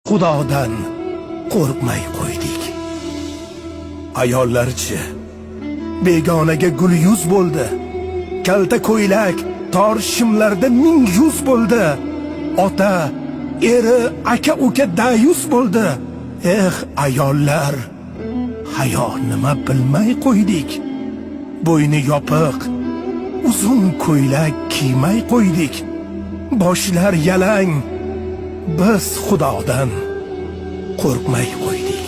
Xudodan qo'rqmay qo'ydik. Ayollarchi begonaga gul yuz bo'ldi. Kalta ko'ylak tor shimlarda ming yuz bo'ldi. Ota, eri, aka uka dayus bo'ldi. Ayollar, hayo nima bilmay qo'ydik. Bo'yni yopiq, uzun ko'ylak kiymay qo'ydik. Boshlar yalang, biz Xudodan qo'rqmay qo'ydik.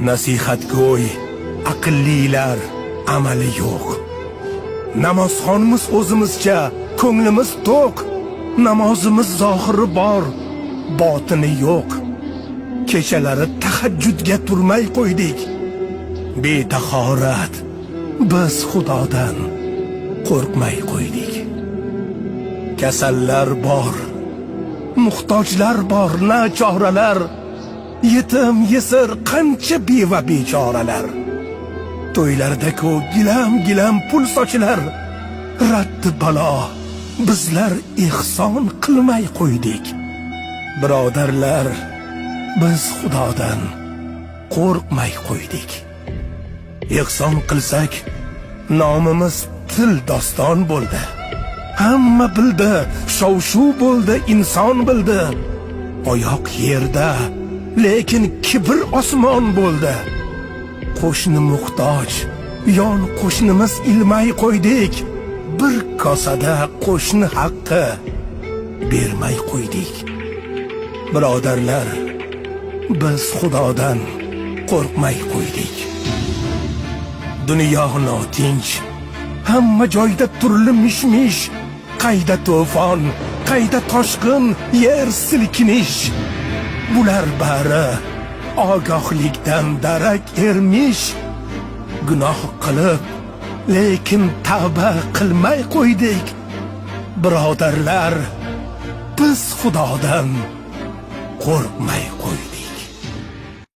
Nasihatgo'y, aqllilar amali yo'q. Namozxonimiz o'zimizcha, ko'nglimiz to'q. Namozimiz zohiri bor, botini yo'q. Kechalari tahajjudga turmay qo'ydik. Betahorat, biz Xudodan qo'rqmay qo'ydik. Kasallar bor, muhtojlar bor, nachoralar. Yetim yesir qancha beva bechoralar. To'ylarda-ku gilam-gilam pul sochilar. Raddi balo, bizlar ihson qilmay qo'ydik. Birodarlar, biz Xudodan qo'rqmay qo'ydik. Ihson qilsak, nomimiz til doston bo'ldi. Hamma bildi, shov-shuv bo'ldi, inson bildi. Oyoq yerda, lekin kibr osmon bo'ldi. Qo'shni muhtoj, yon qo'shnimiz ilmay qo'ydik. Bir kosada qo'shni haqqi bermay qo'ydik. Birodarlar, biz Xudodan qo'rqmay qo'ydik. Dunyo notinch, hamma joyda turli mish-mish. Qayda to'fon, qayda toshqin, yer silkinish. Bular bari ogohlikdan darak ermish. Gunoh qilib, lekin tavba qilmay qo'ydik. Birodarlar, biz Xudodan qo'rqmay qo'ydik.